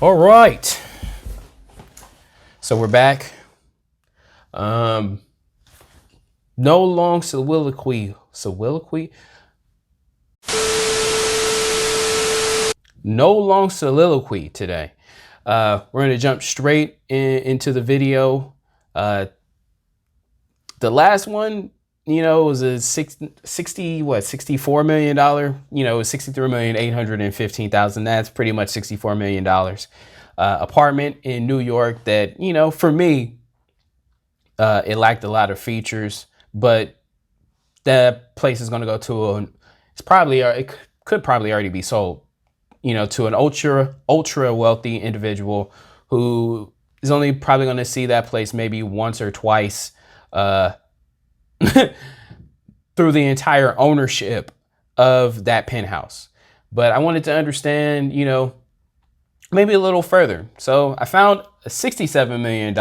All right. So we're back. No long soliloquy. No long soliloquy today. We're going to jump straight into the video. The last one, was a $64 million, $63,815,000. That's pretty much $64 million. Apartment in New York that, for me, it lacked a lot of features, but that place is going to go to it could probably already be sold, to an ultra wealthy individual who is only probably going to see that place maybe once or twice, through the entire ownership of that penthouse. But I wanted to understand, maybe a little further. So I found a $67 million,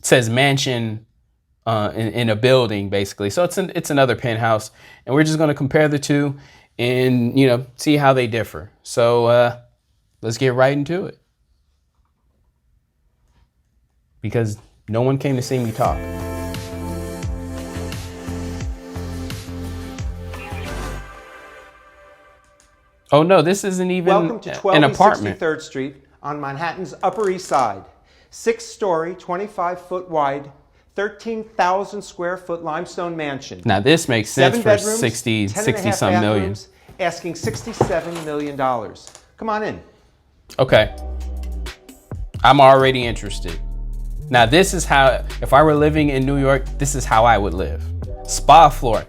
says mansion, in a building, basically. So it's another penthouse, and we're just going to compare the two and, see how they differ. So let's get right into it, because no one came to see me talk. Oh no, this isn't even Welcome to an apartment. 1263rd Street on Manhattan's Upper East Side. 6-story, 25-foot wide, 13,000 square foot limestone mansion. Now this makes sense 7 for bedrooms, 60 some million. Asking $67 million. Come on in. Okay. I'm already interested. Now this is how, if I were living in New York, this is how I would live. Spa floor.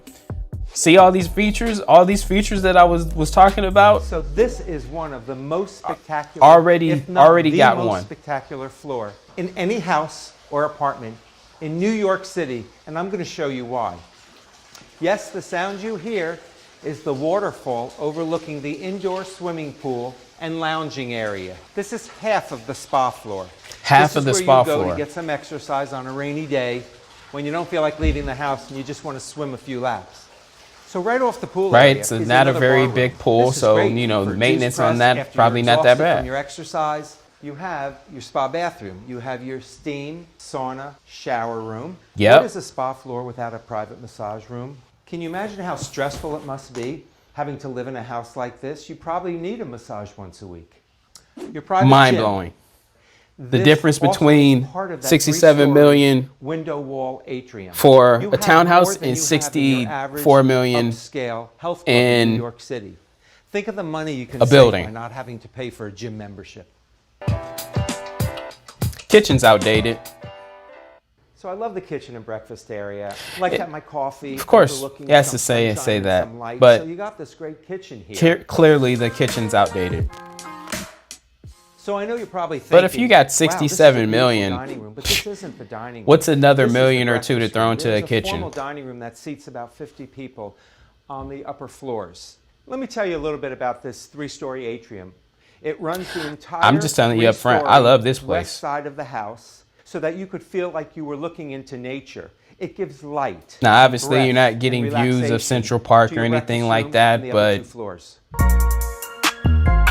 See all these features that I was talking about? So this is one of the most spectacular, already got most one. Spectacular floor in any house or apartment in New York City, and I'm going to show you why. Yes, the sound you hear is the waterfall overlooking the indoor swimming pool and lounging area. This is half of the spa floor. Half of the spa floor. This is where you go to get some exercise on a rainy day when you don't feel like leaving the house and you just want to swim a few laps. So right off the pool area, right, so not a very big pool, so maintenance on that probably not that bad. From your exercise, you have your spa bathroom, you have your steam, sauna, shower room. Yep. What is a spa floor without a private massage room? Can you imagine how stressful it must be having to live in a house like this? You probably need a massage once a week. Your private mind gym. Blowing. The difference between 67 million window wall atrium for a townhouse and 64 million in New York City. Think of the money you can a building save by not having to pay for a gym membership. Kitchen's outdated. So I love the kitchen and breakfast area. I like to have my coffee. Of course, yes, to say that, but so you got this great kitchen here. Clearly the kitchen's outdated. So I know you're probably thinking, but if you got 67 million, room, but this isn't the dining room. What's another million or two to throw into a kitchen? There's a formal dining room that seats about 50 people on the upper floors. Let me tell you a little bit about this 3-story atrium. It runs the entire I'm just telling you up front, I love this place. West side of the house, so that you could feel like you were looking into nature. It gives light. Now, obviously, you're not getting views of Central Park or anything like that, but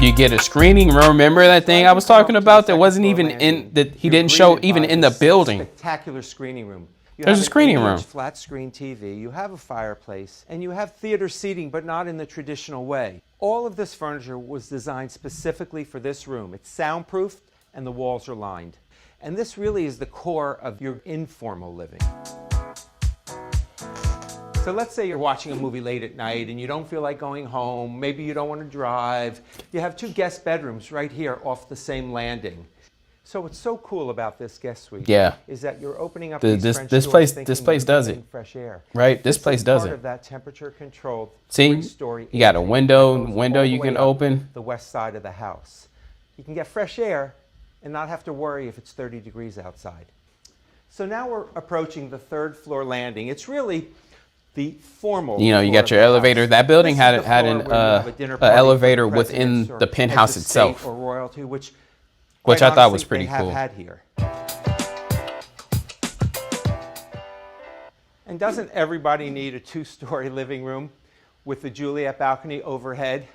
you get a screening room. Remember that thing I was talking about that wasn't even in, that he didn't show even in the building? Spectacular screening room. There's a screening room. Flat screen TV, you have a fireplace, and you have theater seating, but not in the traditional way. All of this furniture was designed specifically for this room. It's soundproofed and the walls are lined. And this really is the core of your informal living. So let's say you're watching a movie late at night and you don't feel like going home, maybe you don't want to drive. You have 2 guest bedrooms right here off the same landing. So what's so cool about this guest suite is that you're opening up this place does it. Fresh air. Right? This place does part it. Of that temperature controlled. See, you got a window you can open. The west side of the house. You can get fresh air and not have to worry if it's 30 degrees outside. So now we're approaching the 3rd floor landing. It's really the formal. You got your elevator. That building had an elevator within the penthouse itself, or royalty, which I thought was pretty cool. Had here. And doesn't everybody need a 2-story living room with the Juliet balcony overhead?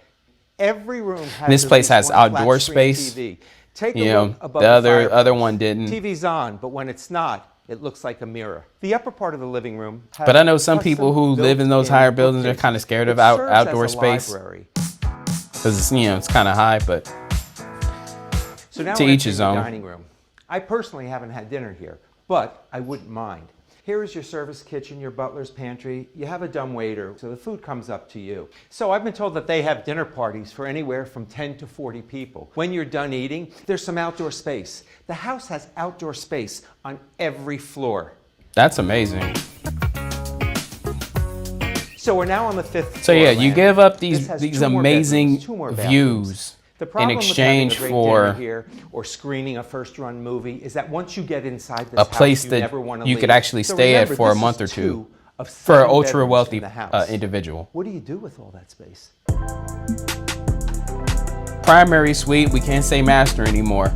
Every room has This at place least has one outdoor flat-screen space. TV. Take a You know, look above the the other fireplace. one didn't. TV's on, but when it's not, it looks like a mirror. The upper part of the living room has But I know some people who live in those higher buildings are kind of scared of outdoor space because it's kind of high. But so now to we're each entering his the own. dining room. I personally haven't had dinner here, but I wouldn't mind. Here is your service kitchen, your butler's pantry. You have a dumbwaiter, so the food comes up to you. So I've been told that they have dinner parties for anywhere from 10 to 40 people. When you're done eating, there's some outdoor space. The house has outdoor space on every floor. That's amazing. So we're now on the 5th floor. So yeah, you landing. give up This these has these 2 more amazing bedrooms, 2 more bathrooms. views The in problem with exchange having a great dinner for here or screening a first-run movie is that once you get inside this a house, place you that never want to you leave. could actually So stay remember, at for a this month is or two 2 of for 7 an ultra bedrooms wealthy in the house. individual. What do you do with all that space? Primary suite, we can't say master anymore.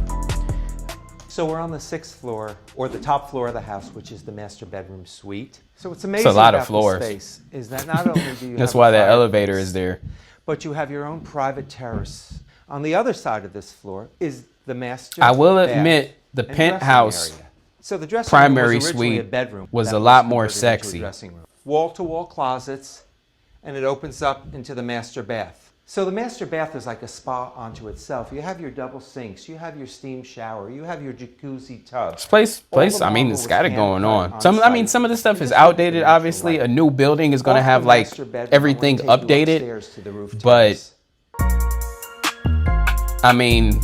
So we're on the 6th floor, or the top floor of the house, which is the master bedroom suite. So what's amazing It's a lot of about floors. this space is that not only do you That's have why a that fireplace, elevator is there. but you have your own private terrace. On the other side of this floor is the master I will bath admit the and dressing penthouse area. So the dressing primary room was originally a suite bedroom was that a lot more converted into a sexy. dressing room. Wall-to-wall closets, and it opens up into the master bath. So the master bath is like a spa unto itself. You have your double sinks, you have your steam shower, you have your jacuzzi tub. This place, All the I mean, marble it's was got it going hand-cut on. Some site. of the stuff You is just look at the outdated, natural obviously. light. A new building is going to Off have the like master bedroom, everything I wanna take you updated. upstairs to the roof But terrace. I mean,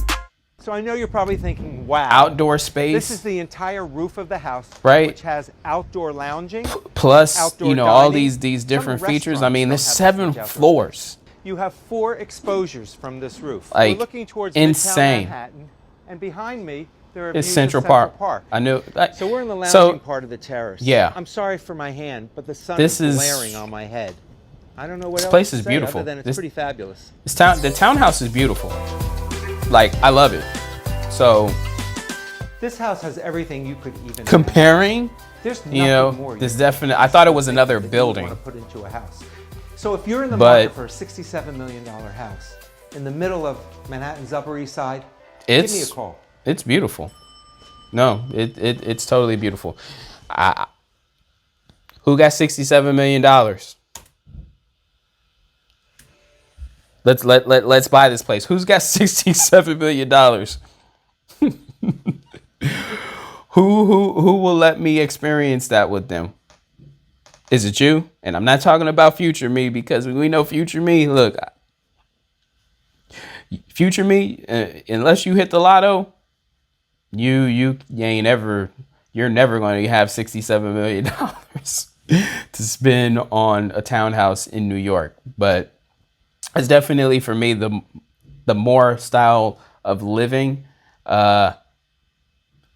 So I know you're probably thinking, wow. outdoor This is space, the entire roof of the house, right? which has outdoor lounging. Plus, outdoor all dining. these different Some features. I restaurants mean, don't there's have this 7 much outdoor floors. You have 4 exposures from this roof. Like, We're looking towards insane. Midtown Manhattan, and behind me there are It's views Central of Central Park. I knew. So we're in the lounging So part of the terrace. yeah. I'm sorry for my hand, but the sun This is is- glaring on my head. I don't know what This else place to is say beautiful. other than it's This- pretty fabulous. the townhouse is beautiful. Like, I love it. So This house has everything you could even comparing, There's nothing more this you definite. I thought it was think another that you building. want to put into a house. So if you're in the But- market for a $67 million house in the middle of Manhattan's Upper East Side, give me a call. It's beautiful. No, it's totally beautiful. Who got $67 million? Let's buy this place. Who's got $67 million? Who will let me experience that with them? Is it you? And I'm not talking about future me, because we know future me. Look, future me, unless you hit the lotto, you're never going to have $67 million to spend on a townhouse in New York. But it's definitely, for me, the more style of living.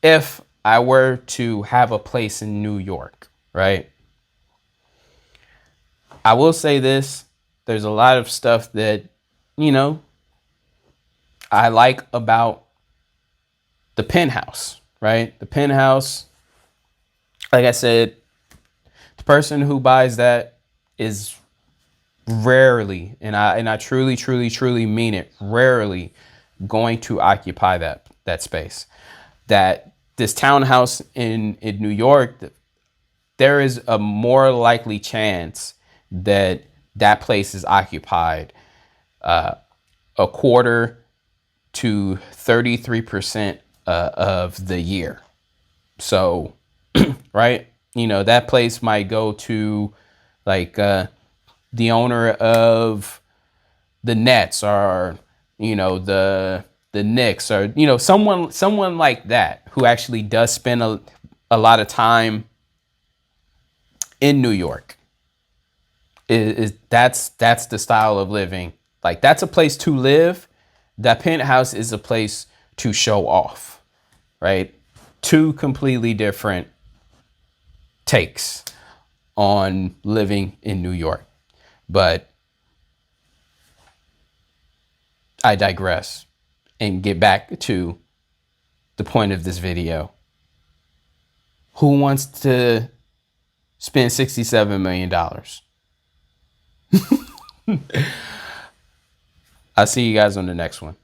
If I were to have a place in New York, right? I will say this: there's a lot of stuff that, I like about the penthouse, right? The penthouse, like I said, the person who buys that is rarely, and I truly, truly, truly mean it, rarely going to occupy that space. That this townhouse in New York, there is a more likely chance that place is occupied a quarter to 33% of the year. So, right, that place might go to like the owner of the Nets, or the Knicks, or someone like that, who actually does spend a lot of time in New York. That's the style of living. Like, that's a place to live. That penthouse is a place to show off, right? 2 completely different takes on living in New York. But I digress and get back to the point of this video. Who wants to spend $67 million? I'll see you guys on the next one.